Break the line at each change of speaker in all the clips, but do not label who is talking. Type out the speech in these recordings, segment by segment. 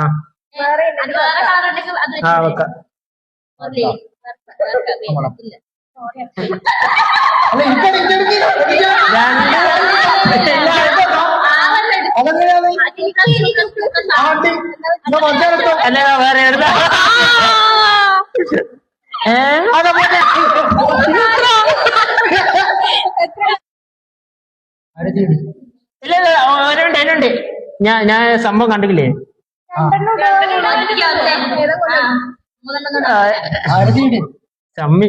ആ ആ വെക്കാം. അല്ല വേറെ എടുത്ത ഇല്ല ഇല്ല ഓരോണ്ട് അതിനുണ്ട്. ഞാൻ സംഭവം കണ്ടില്ലേ ചമ്മി.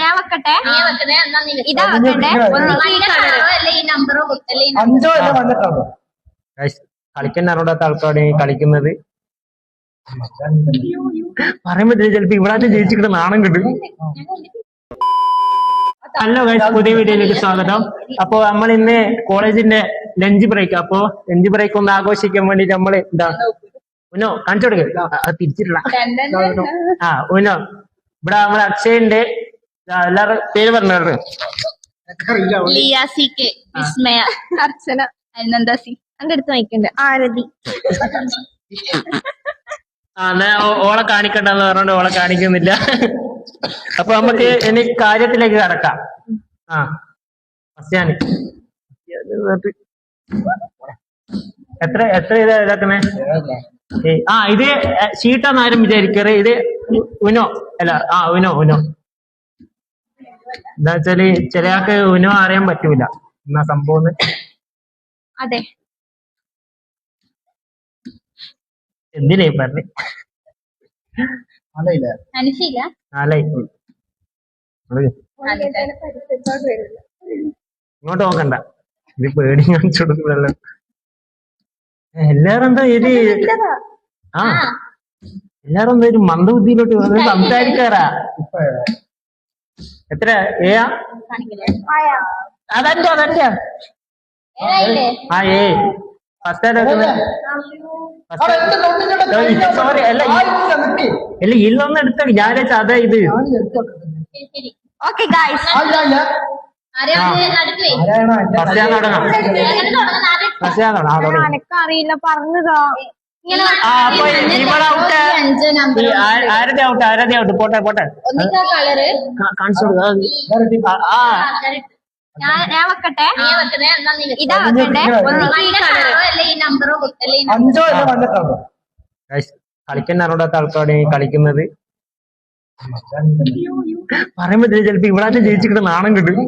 ഞാൻ വെക്കട്ടെ. ഇതാ വെക്കട്ടെ.
കളിക്കാൻ അറിയാത്ത ആൾക്കാരാണ് കളിക്കുന്നത്. പറയുമ്പോ ചിലപ്പോ ഇവിടെ ജയിച്ചിട്ട് നാണം കിട്ടും. ഹലോ ഗൈസ്, പുതിയ വീഡിയോയിലേക്ക് സ്വാഗതം. അപ്പൊ നമ്മൾ ഇന്ന് കോളേജിന്റെ ലഞ്ച് ബ്രേക്ക്. അപ്പൊ ലഞ്ച് ബ്രേക്ക് ഒന്ന് ആഘോഷിക്കാൻ വേണ്ടി നമ്മള് എന്താ ഉനോ കാണിച്ചു കൊടുക്ക തിരിച്ചിട്ടില്ല. ആ ഉനോ ഇവിടെ നമ്മളെ അക്ഷയ് ഉണ്ട്. എല്ലാവരും പേര് പറഞ്ഞു.
ലിയാസിക്ക്, വിസ്മയ, അർച്ചന, അനന്ദാസി എന്റെ അടുത്ത് വായിക്കണ്ട്, ആരതി.
ആ എന്നാ ഓളെ കാണിക്കണ്ടെന്ന് പറഞ്ഞോണ്ട് ഓളെ കാണിക്കുന്നില്ല. അപ്പൊ നമുക്ക് ഇനി കാര്യത്തിലേക്ക് കടക്കാം. ആ അസ്യാന് എത്ര എത്ര ഇതാക്കുന്നേ? ആ ഇത് ഷീട്ടാന്ന് ആരും വിചാരിക്കറ്. ഇത് ഉനോ അല്ല. ആ ഉനോ ഉനോ എന്താ വെച്ചാല് ചില ആൾക്ക് ഉനോ അറിയാൻ പറ്റൂല എന്നാ സംഭവം.
അതെ,
എന്തിനേ പറഞ്ഞേ? ഇങ്ങോട്ട് നോക്കണ്ട, ഇത് പേടി കാണിച്ചു കൊടുക്കില്ലല്ലോ. എല്ലാരും എന്താ ഇത്? ആ എല്ലാരും എന്താ ഒരു മന്ദബുദ്ധിയിലോട്ട് സംസാരിക്കാറാ. എത്ര ഏയാ? അതല്ല അതല്ല. ആ ഏ ഫസ്റ്റ് സോറി അല്ല അല്ല ഇല്ലൊന്നും എടുത്ത ഞാൻ അതാ ഇത്.
ഓക്കെ ഗൈസ്, അനക്ക് അറിയില്ല പറഞ്ഞതാ.
ആരതി ഔട്ട് ആരതി ഔട്ട്. പോട്ടെ പോട്ടെ കാണിച്ചു.
ഞാൻ വെക്കട്ടെ. ഇതാ വെക്കട്ടെ.
കളിക്കാൻ അറിയാത്ത ആൾക്കാരാണ് കളിക്കുന്നത്. പറയുമ്പോ ചിലപ്പോ ഇവിടെ ജയിച്ചിട്ട് നാണം കിട്ടും.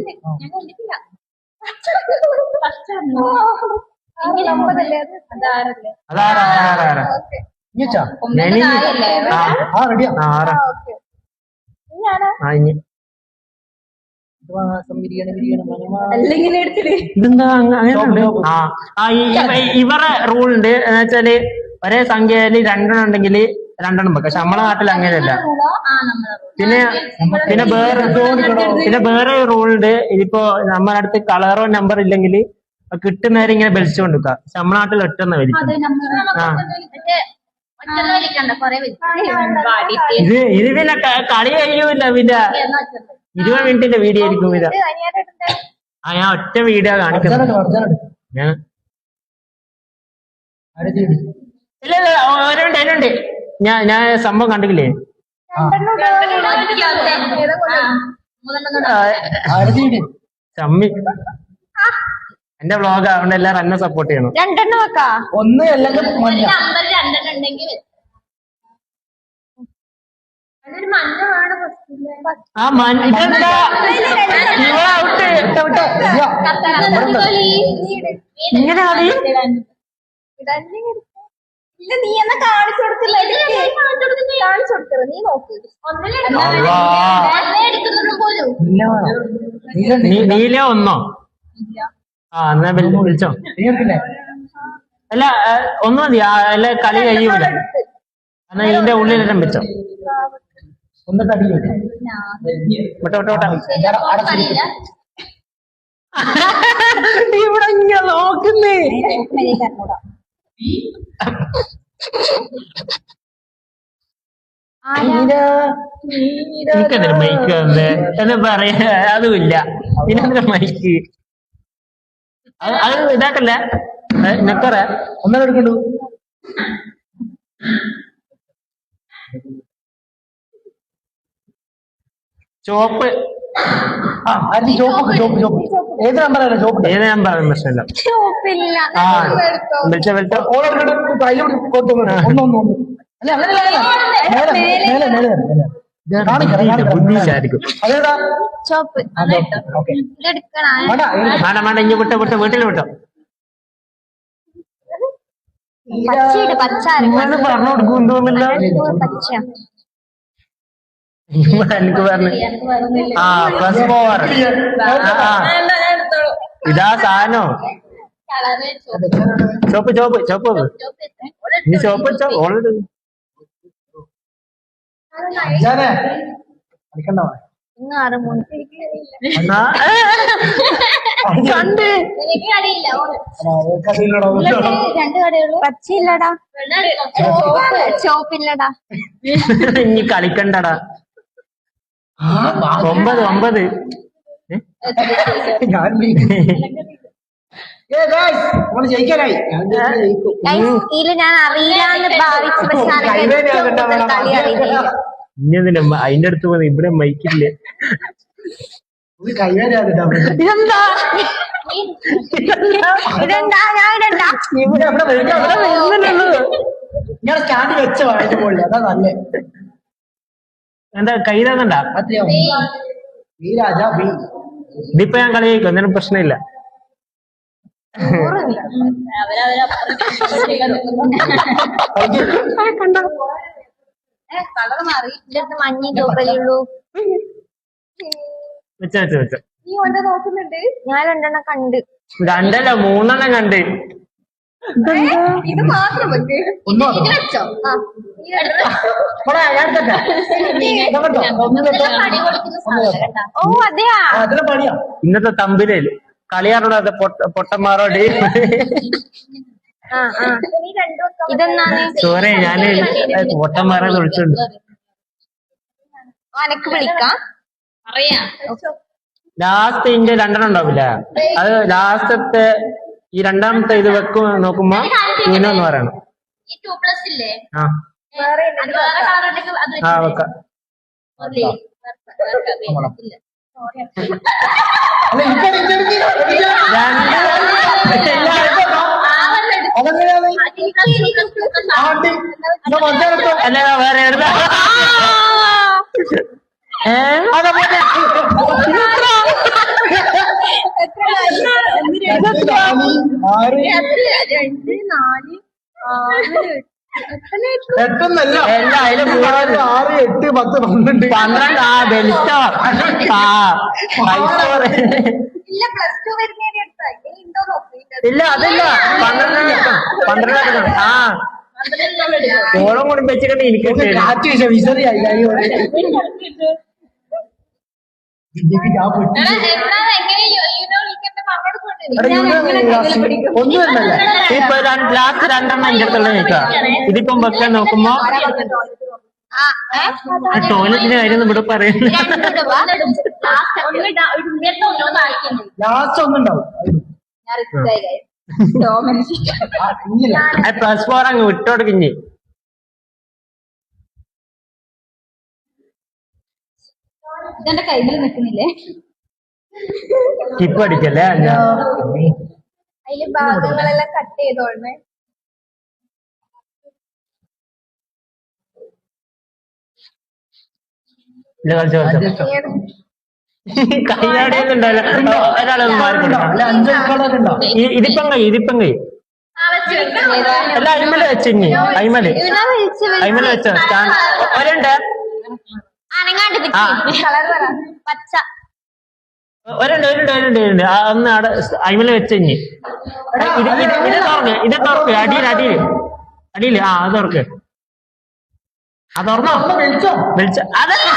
ഇതെന്താ അങ്ങനെ? ഇവരെ റൂൾ ഉണ്ട് എന്ന് വെച്ചാല് ഒരേ സംഖ്യയില് രണ്ടെണ്ണം ഉണ്ടെങ്കിൽ രണ്ടെണ്ണം വെക്കാം. പക്ഷെ നമ്മളെ നാട്ടിൽ അങ്ങനെയല്ല. പിന്നെ പിന്നെ വേറെ റൂൾ ഉണ്ട്. ഇതിപ്പോ നമ്മുടെ അടുത്ത് കളറോ നമ്പർ ഇല്ലെങ്കിൽ കിട്ടുന്നവരെ ഇങ്ങനെ വലിച്ചു കൊണ്ടുവെക്കാം. പക്ഷെ നമ്മളെ നാട്ടിൽ ഒറ്റന്ന വലിക്കും. ഇത് പിന്നെ കളി കഴിയൂല. പിന്നെ 20 മിനിറ്റിന്റെ വീഡിയോ ആയിരിക്കും ഇത്. ആ ഞാൻ ഒറ്റ വീഡിയോ കാണിക്കുന്നത്. ഇല്ല ഇല്ല ഓരോണ്ട് അതിനുണ്ട്. ഞാൻ സംഭവം കണ്ടില്ലേ? ചമ്മി. എന്റെ വ്ളോഗ് അതുകൊണ്ട് എല്ലാരും എന്നെ സപ്പോർട്ട് ചെയ്യണം.
രണ്ടെണ്ണം വെക്കാ.
ഒന്ന് അല്ലെങ്കിൽ
ആ ഇതെന്താ ഇവളെ ഔട്ട്. ഇങ്ങനെ
ഇല്ല, നീ എന്നാ കാണിച്ചു കൊടുത്തില്ല. കാണിച്ചു കൊടുത്തത് നീ നോക്ക്.
നീല ഒന്നോ? ആ എന്നാ വിളിച്ചോ. അല്ല ഒന്നും മതി. അല്ല കളി കഴിയൂല. എന്നാ ഇതിന്റെ ഉള്ളിലെല്ലാം വെച്ചോ. ഇവിടെ ഇങ്ങനെ നോക്കുന്നേ. എനിക്കെന്തിനാ മൈക്ക് എന്ന് പറയാ? അതുമില്ല. ഇതിനെന്തിനാ മൈക്ക്? അത് ഇതാക്കല്ലേ നെക്കറ
ഒന്നും എടുക്കണ്ടു.
ചോപ്പ്
ഏത് നമ്പറല്ല ചോപ്പ്
ഏത് ഞാൻ പറയുന്ന പ്രശ്നമില്ല.
ചോപ്പില്ല
ആ വിളിച്ച വിളിച്ചോ.
ഒന്നൊന്നും അല്ല അങ്ങനെ
ബുദ്ധിശാലിക്കും.
അതേതാ
ചോപ്പ്
ഓക്കെ
ഇതെടുക്കണ
വേണ്ട വേണ്ട ഇനി വിട്ടോ വിട്ടോ വീട്ടിൽ വിട്ടോ.
പച്ചയുടെ പച്ച
ഇങ്ങനെ പറഞ്ഞു കൊടുക്കും തോന്നില്ല.
പച്ച
എനിക്ക് പറഞ്ഞു ആ പ്ലസ് 4. ഇതാ സാധനോ ചോപ്പ് ചോപ്പ് ചോപ്പ് നീ ചോപ്പ് വെച്ചോ ഓൾറെഡി
അടിക്കണ്ടോ
ഇന്ന് 6 മൂന്ന്
കണ്ട്
രണ്ട് കടയുള്ളൂ പച്ചയില്ലടാ ചോപ്പില്ലടാ
ഇനി കളിക്കണ്ടടാ. 9 9
ഞാൻ നമ്മള് ജയിക്കാനായി
ഇതില് ഞാൻ അറിയില്ലാന്ന് ഭാവിച്ചു പക്ഷെ കളി അറിയില്ല
ഇനി അതിന്റെ അതിന്റെ അടുത്ത് പോയി ഇവിടെ മൈക്കില്ലേ.
കൈവേദന
ഇതെന്താ
ഇടണ്ടാ ഞാൻ ഇടണ്ടാ
ഞാൻ സ്റ്റാൻഡ് വെച്ച വാങ്ങിച്ച പോലെ അതാ നല്ല
എന്താ കൈ തന്നണ്ടാ.
ബി രാജ ബി
ഇതിപ്പോ ഞാൻ കളി ജയിക്കും എന്നിട്ട് പ്രശ്നമില്ല.
കളർ മാറി ഇതിന്റെ മഞ്ഞ ചോപ്പലുള്ളൂ
വെച്ച വെച്ച വെച്ച
നീ കൊണ്ട് നോക്കുന്നുണ്ട് ഞാൻ 2 എണ്ണം കണ്ട്
2 അല്ല 3 എണ്ണം കണ്ട്.
ഇത് മാത്രം വെക്ക്.
ഒന്നും
ഇത് വെച്ചോ ആ ഓ അതെയാ
അതിലെ പണിയാ
ഇന്നത്തെ തമ്പിലേല് കളിയാറോട് പൊട്ടന്മാരോട്
ആ ആ ഇതെന്നാണ്
സോറി ഞാന് പൊട്ടന്മാരെ വിളിച്ചുണ്ട്.
അനക്ക് വിളിക്കാം
ലാസ്റ്റ് ഇന്റെ 2 എണ്ണം ഉണ്ടാവില്ല. അത് ലാസ്റ്റത്തെ ഈ രണ്ടാമത്തെ ഇത് വെക്കും നോക്കുമ്പോ ഇവനൊന്ന് പറയണം. ആ ആ വെക്കാം. അല്ല വേറെ എഴുതാ
എട്ടെന്നല്ല
എല്ലാ അതിലും
6 8 10 12
12 ആ ബെൽറ്റോ ആ
ഇല്ല പ്ലസ് ടു വരുന്നേരി എടുത്താ ഉണ്ടോ നോക്കി
ഇല്ല അതില്ല 12 ആ ഓളം കൂടി വെച്ചിട്ട് എനിക്ക്
കാറ്റ് വീശ വിസറിയായി ഒന്നും എന്നല്ല
ഇപ്പൊ ലാസ്റ്റ് 2 എണ്ണം എന്റെ അടുത്തുള്ള നിൽക്കുക. ഇതിപ്പം വെക്കാൻ നോക്കുമ്പോ ടോയ്ലറ്റിന്റെ കാര്യം ഇവിടെ പറയുന്നത്
ലാസ്റ്റ് ഒന്നുണ്ടാവും
+4 അങ്ങ് വിട്ടോടുക്കിഞ്ഞ്
ഇതെന്റെ കൈമിൽ നിൽക്കുന്നില്ലേ
സ്കിപ്പ് അടിക്കല്ലേ.
അതില് ഭാഗങ്ങളെല്ലാം കട്ട് ചെയ്തോളണേ.
ഇല്ല കളിച്ചോ കളിച്ചോ കൈയാടിയൊന്നും ഉണ്ടാവില്ല. ഒരാളൊന്നും മാറിക്കൊടുക്കണം. ഇതിപ്പം കൈ അല്ല അയിമല വെച്ചിഞ്ഞി അയിമല് വെച്ചോ സ്റ്റാൻഡ് ഒരണ്ട്
പച്ച
ഒരണ്ട് ഒന്ന് അവിടെ അയിമല വെച്ചിഞ്ഞി ഇത് തുറക്ക് അടിയിൽ ആ അത് തുറക്ക്. അത് തുറന്നോ വിളിച്ചോ അതല്ല